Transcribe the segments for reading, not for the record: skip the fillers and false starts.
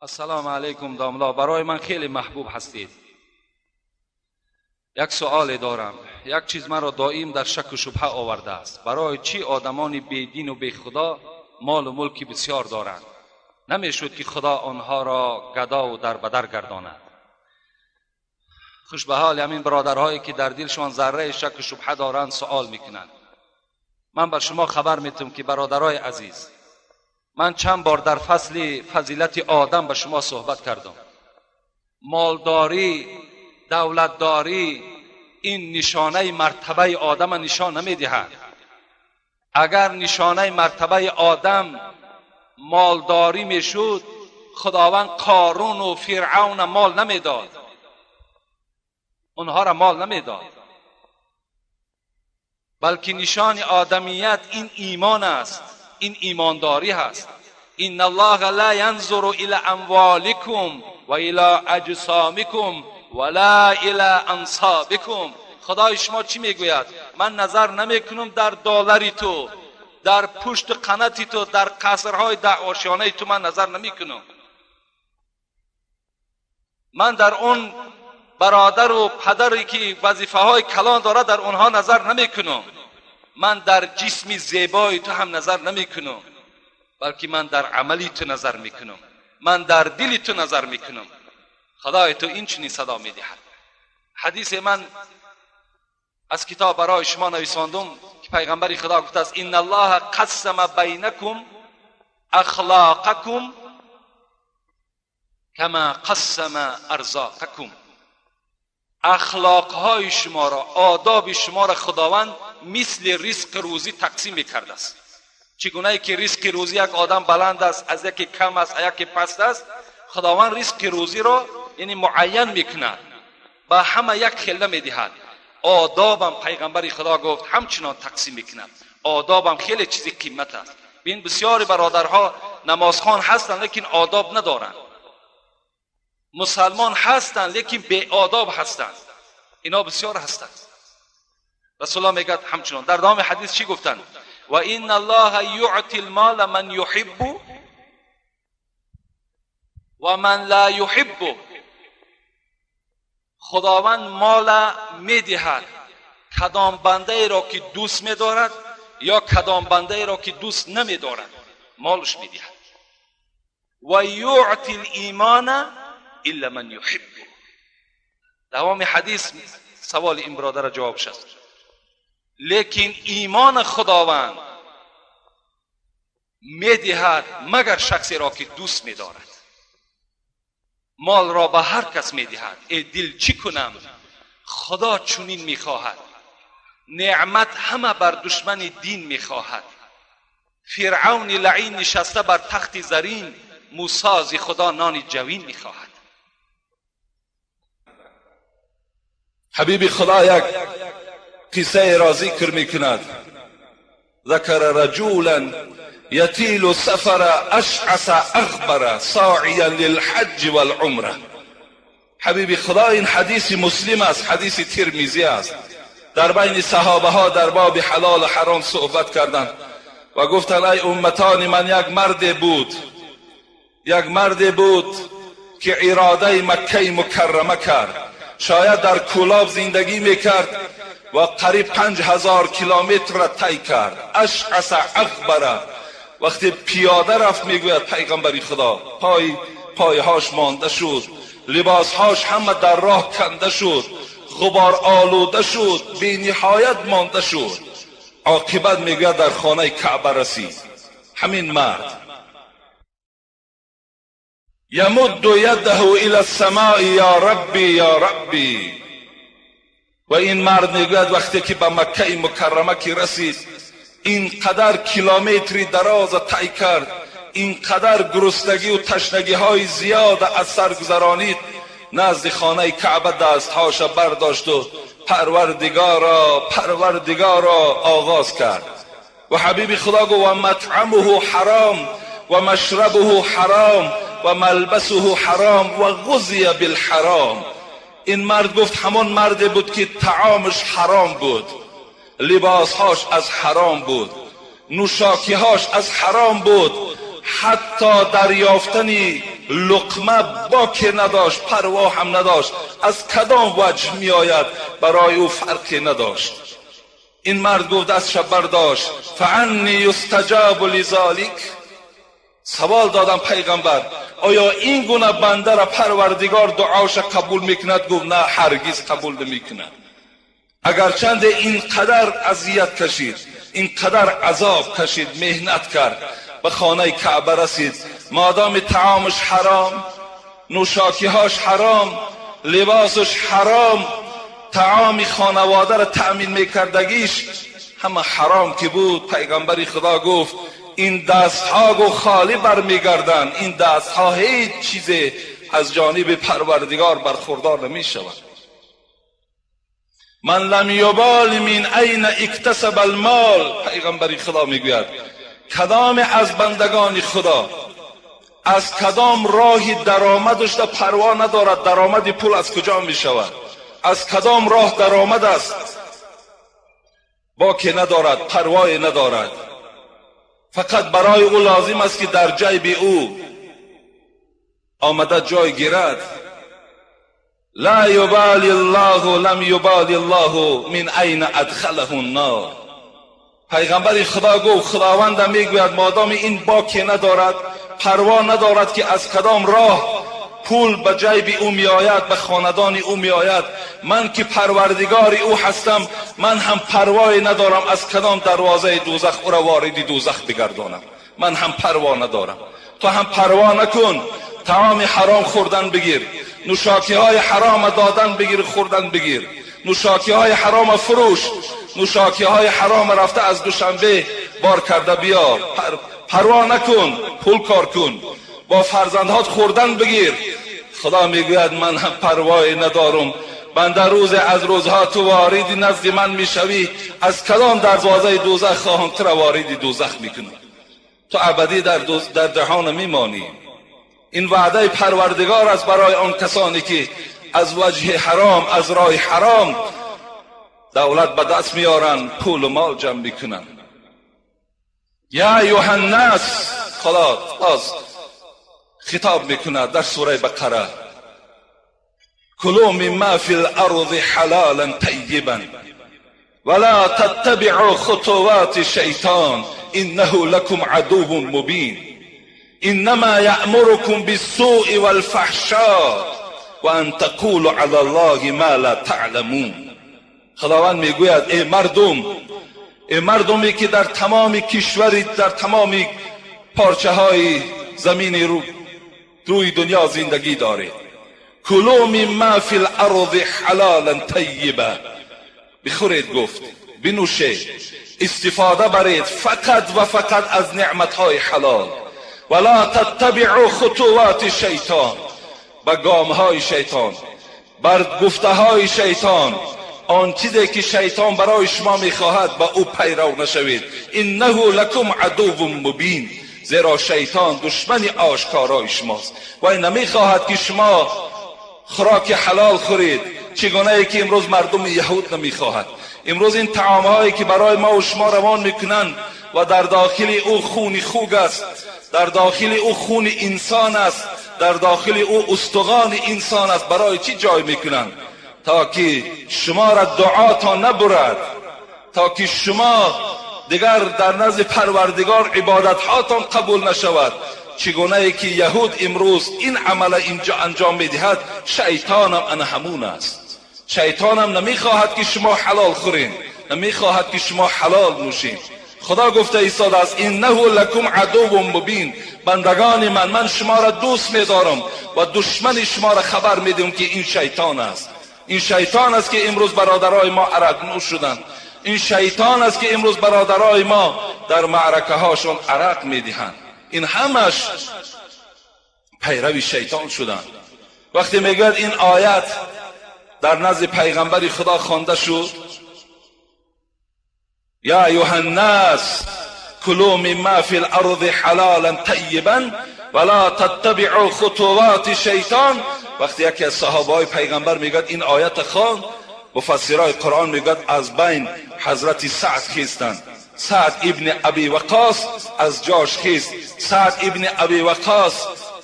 السلام علیکم داملا، برای من خیلی محبوب هستید. یک سوال دارم. یک چیز مرا دائم در شک و شبهه آورده است. برای چی آدمان بی دین و بی خدا مال و ملکی بسیار دارند؟ نمیشود که خدا آنها را گدا و دربدر گرداند؟ خوش به حال همین برادرهایی که در دلشان ذره شک و شبهه دارند سوال میکنند. من بر شما خبر میتم که برادرای عزیز، من چند بار در فصل فضیلت آدم به شما صحبت کردم. مالداری، دولتداری این نشانه مرتبه آدم نشان نمیدهد. اگر نشانه مرتبه آدم مالداری میشد، خداوند قارون و فرعون مال نمیداد، اونها را مال نمیداد. بلکه نشان آدمیت این ایمان است، این ایمانداری هست. ان الله لا ينظر الى اموالكم و الى اجسامكم ولا الى انصابكم. خدای شما چی میگوید؟ من نظر نمیکنم در دلاری تو، در پشت قناتی تو، در قصرهای آشیانه تو من نظر نمیکنم. من در اون برادر و پدری که وظیفه های کلان داره در اونها نظر نمیکنم. من در جسم زیبای تو هم نظر نمیکنم، بلکه من در عملی تو نظر میکنم، من در دلی تو نظر میکنم. خدای تو این چنین صدا میدهد. حدیث من از کتاب برای شما نویساندم که پیغمبر خدا گفته است ان الله قسم بینکم اخلاقکم کما قسم ارزاقکم. اخلاقهای شما را، آداب شما را خداوند مثل رزق روزی تقسیم میکرده است. چگونه که رزق روزی یک آدم بلند است، از یکی کم است، از یکی پست است، خداوند رزق روزی را یعنی معین میکند، با همه یک خله میدهد. آدابم پیغمبر خدا گفت همچنان تقسیم میکند. آدابم خیلی چیزی قیمت است. ببین بسیاری برادرها نمازخوان هستند لیکن آداب ندارند، مسلمان هستند لیکن بی آداب هستند. اینا بسیار هستند. رسول الله میگه همچنان در ادامه حدیث چی گفتند؟ و ان الله یعطی المال من یحب و من لا یحب. خداوند مال میدهد کدام بنده را که دوست میدارد یا کدام بنده را که دوست نمیدارد، مالش میدهد. و یعطی الایمان الا من یحب. دوام حدیث سوال این برادر جواب شد. لیکن ایمان خداوند میدهد مگر شخصی را که دوست میدارد. مال را به هر کس میدهد. ای دل چی کنم؟ خدا چنین میخواهد. نعمت همه بر دشمن دین میخواهد. فرعون لعین نشسته بر تخت زرین، موسی از خدا نان جوین میخواهد. حبیب خدا یک قصه را ذکر میکند. ذکر رجولا یطیل سفر اشعث اغبر ساعیا للحج والعمره. حبیب خدا این حدیث مسلم است، حدیث ترمذی است. در بین صحابه ها در باب حلال و حرام صحبت کردند و گفتند ای امتان من، یک مرد بود که اراده مکه مکرمه کرد. شاید در کولاب زندگی میکرد و قریب 5000 کیلومتر را طی کرد. اشعث اغبر. وقتی پیاده رفت میگوید پیغمبر خدا پایهاش مانده شد، لباسهاش همه در راه کنده شد، غبار آلوده شد، بی نهایت مانده شد. عاقبت میگوید در خانه کعبه رسید. همین مرد یمد یده الى السماء یا ربی یا ربی. و این مرد میگوید وقتی که به مکه مکرمه که رسید، اینقدر کیلومتری دراز طی کرد، اینقدر گرسنگی و تشنگی های زیاد از سر گذرانید، نزد خانه کعبه دستهاش برداشت و پروردگارا آغاز کرد. و حبیب خدا گفت و مطعمه حرام و مشربه حرام و ملبسه حرام و غذی بالحرام. این مرد گفت همان مرد بود که طعامش حرام بود، لباسهاش از حرام بود، نوشاکیهاش از حرام بود، حتی دریافتن لقمه باک نداشت، پروا هم نداشت، از کدام وجه می آید برای او فرقی نداشت. این مرد گفت دستش برداشت، فعنی یستجاب لذالک. سوال دادم پیغمبر آیا این گونه بنده را پروردگار دعاش قبول میکند؟ گفت نه، هرگز قبول نمیکند. اگرچند این قدر اذیت کشید، این قدر عذاب کشید، مهنت کرد، به خانه کعبه رسید، مادام طعامش حرام، نوشاکیهاش حرام، لباسش حرام، طعام خانواده را تأمین میکردگیش همه حرام که بود، پیغمبر خدا گفت این دستها گو خالی برمیگردن، این دستها هیچ چیز از جانب پروردگار برخوردار نمی شود. من لم یبال من این اکتسب المال، پیغمبر خدا میگوید کدام از بندگان خدا از کدام راهی درآمدش را پروا ندارد، درآمد پول از کجا می شود، از کدام راه درآمد است، باکی ندارد، پروای ندارد. فقط برای او لازم است که در جیب او آمده جای گیرد. لا یبالی الله لم یبالی الله من این ادخله النار. پیغمبر خدا گفت خداوند میگوید مادام این باکی ندارد، پروا ندارد که از کدام راه پول به جیب او می آید، به خاندان او می آید، من که پروردگار او هستم، من هم پروای ندارم از کدام دروازه دوزخ او را وارد دوزخ بگردانم، من هم پروا ندارم. تو هم پروا نکن، طعام حرام خوردن بگیر، نوشاکی های حرام دادن بگیر، خوردن بگیر، نوشاکی های حرام فروش، نوشاکی های حرام رفته از دوشنبه بار کرده بیار، پروا نکن، پول کار کن، با فرزندهات خوردن بگیر. خدا میگوید من هم پروای ندارم، بنده روز از روزها تو وارد نزد من میشوی، از کدام دروازه دوزخ خواهم تو را وارد دوزخ میکنم، تو ابدی در جهان میمانی. این وعده پروردگار است برای آن کسانی که از وجه حرام، از راه حرام دولت به دست میارن، پول و مال جمع میکنن. یا ایها الناس، خدا خطاب میکند در سوره بقره، کلوا مما فی الارض حلالا طیبا ولا تتبعوا خطوات الشیطان انه لكم عدو مبین انما یأمركم بالسوء والفحشاء وان تقولوا علی الله ما لا تعلمون. خداوند میگوید ای مردمی که در تمام کشوری، در تمام پارچه های زمین روی دنیا زندگی دارید، کلوا مما فی الارض حلالا طیبا، بخورید، گفت بنوشید، استفاده برید فقط و فقط از نعمتهای حلال، ولا تتبعوا خطوات شیطان، به گامهای شیطان، بر گفتههای شیطان، آن چیزی که شیطان برای شما میخواهد با او پیرو نشوید. انه لکم عدو مبین، زیرا شیطان دشمن آشکارای شماست و این نمیخواهد که شما خوراک حلال خورید، چگونه ای که امروز مردم یهود نمیخواهد. امروز این طعامهایی که برای ما و شما روان میکنند و در داخل او خون خوگ است، در داخل او خون انسان است، در داخل او استخوان انسان است، برای چی جای میکنند؟ تا که شما را دعاتان نبرد، تا که شما دیگر در نزد پروردگار عبادتهاتان قبول نشود. چگونه ای که یهود امروز این عمل اینجا انجام میدهد، شیطان هم ان همون است. شیطان هم نمیخواهد که شما حلال خورین، نمیخواهد که شما حلال نوشین. خدا گفته ایستاده است انه لکم عدو مبین، بندگان من شما را دوست میدارم و دشمن شما را خبر میدم که این شیطان است. این شیطان است که امروز برادرای ما عرق نوش شدند، این شیطان است که امروز برادرای ما در معرکه هاشون عرق میدهند. این همش پیروی شیطان شدند. وقتی میگوید این آیت در نزد پیغمبر خدا خوانده شد، یا ایها الناس کلوا مما فی الارض حلالا طیبا ولا تتبعوا خطوات شیطان، وقتی یکی از صحابه های پیغمبر میگوید این آیت خوان، مفسرای قرآن میگوید از بین حضرت سعد خیستند. سعد ابن ابی وقاص از جاش خیست. سعد ابن ابی وقاص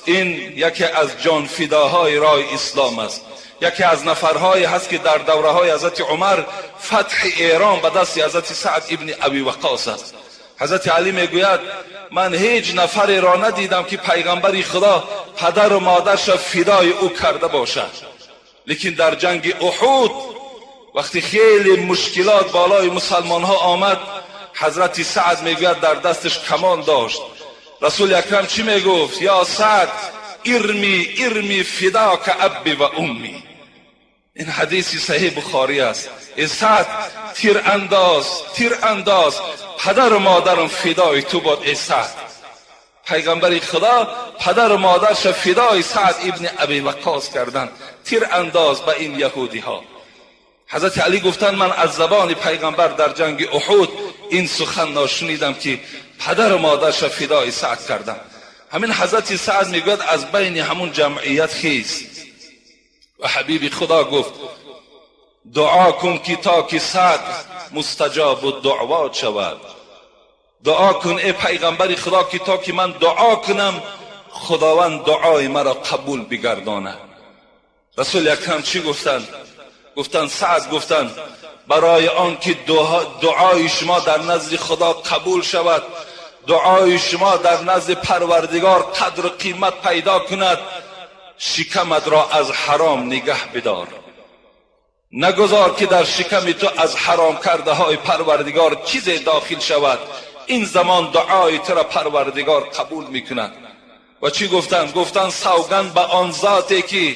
این یکی از جان فداهای راه اسلام است. یکی از نفرهایی هست که در دوره های حضرت عمر فتح ایران به دست حضرت سعد ابن ابی وقاص است. حضرت علی میگوید من هیچ نفری را ندیدم که پیغمبر خدا پدر و مادرش فدای او کرده باشد. لیکن در جنگ احد وقتی خیلی مشکلات بالای مسلمان ها آمد، حضرت سعد میگوید در دستش کمان داشت. رسول اکرم چی میگفت؟ یا سعد ارمی ارمی فداک ابی و امی. این حدیثی صحیح بخاری است. ای سعد تیر انداز پدر و مادرم فدای تو باد. ای سعد، پیغمبر خدا پدر و مادرش فدای سعد ابن ابی وقاص کردن. تیر انداز به این یهودی ها. حضرت علی گفتند من از زبان پیغمبر در جنگ احد این سخن ناشنیدم که پدر و مادرش فدای سعد کردن. همین حضرت سعد میگوید از بین همون جمعیت خیز و حبیب خدا گفت دعا کن که تا که سعد مستجاب الدعوات شود. دعا کن ای پیغمبر خدا که تا که من دعا کنم خداوند دعای مرا قبول بگردانه. رسول اکرم چی گفتند؟ گفتند سعد گفتند برای آن که دعای شما در نزد خدا قبول شود، دعای شما در نزد پروردگار قدر و قیمت پیدا کند، شکمت را از حرام نگه بدار. نگذار که در شکم تو از حرام کرده های پروردگار چیزی داخل شود. این زمان دعای تو را پروردگار قبول میکند. و چی گفتند؟ گفتند سوگند به آن ذاتی که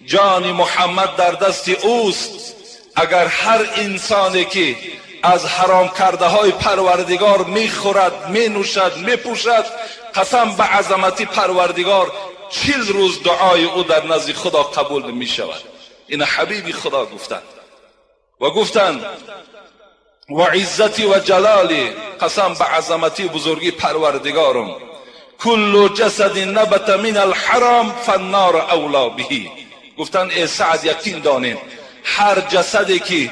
جان محمد در دست اوست، اگر هر انسانی که از حرام کرده های پروردگار میخورد، مینوشد، میپوشد، قسم به عظمت پروردگار 40 روز دعای او در نزد خدا قبول نمی شود. این حبیب خدا گفتند. و گفتند و عزتی و جلالی، قسم به عظمتی بزرگی پروردگارم، کل جسد نبت من الحرام فالنار اولا بهی. گفتند ای سعد یقین دانین هر جسدی که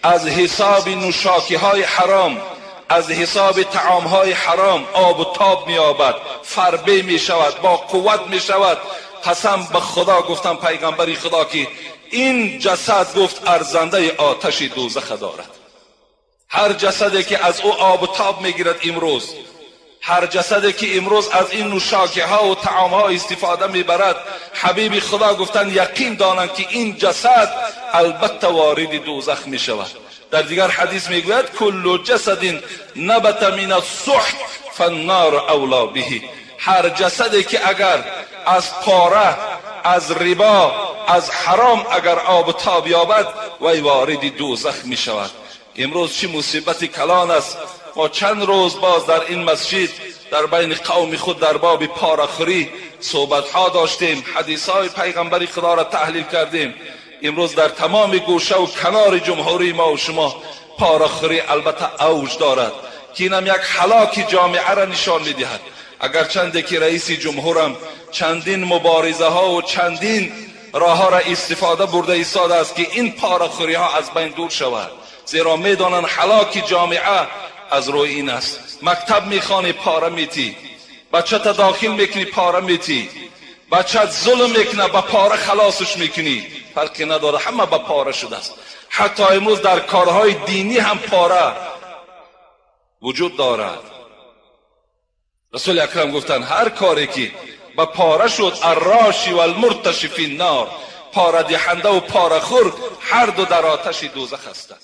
از حساب نوشاکی های حرام، از حساب طعام های حرام آب و تاب می آبد، فربه می شود، با قوت می شود، قسم به خدا گفتم پیغمبری خدا که این جسد گفت ارزنده آتش دوزخ دارد. هر جسدی که از او آب و تاب می گیرد امروز، هر جسدی که امروز از این نوشاکی ها و طعام ها استفاده می برد، حبیب خدا گفتن یقین دانند که این جسد البته وارد دوزخ می شود. در دیگر حدیث می گوید کل جسد نبت من السحت فالنار اولا بهی. هر جسدی که اگر از پاره، از ربا، از حرام اگر آب و تاب یابد وی وارد دوزخ می شود. امروز چه مصیبت کلان است. ما چند روز باز در این مسجد در بین قوم خود در باب پاره‌خوری صحبت ها داشتیم، حدیث های پیغمبر خدا را تحلیل کردیم. امروز در تمام گوشه و کنار جمهوری ما و شما پاره‌خوری البته اوج دارد که اینم یک هلاک جامعه را نشان میدهد. اگر چنده که رئیس جمهورم چندین مبارزه ها و چندین راه ها را استفاده برده ایستاده است که این پاره‌خوری ها از بین دور شود، زیرا میدانند هلاک جامعه از روی این است. مکتب میخوانی پاره میتی، بچه تا داخل میکنی پاره میتی، بچه ظلم میکنه با پاره خلاصش میکنی، فرقی نداره، همه با پاره شده است. حتی امروز در کارهای دینی هم پاره وجود دارد. رسول اکرم گفتن هر کاری که با پاره شد الراشی و المرتشی فی النار، پاره دهنده و پاره خور هر دو در آتش دوزخ هستند.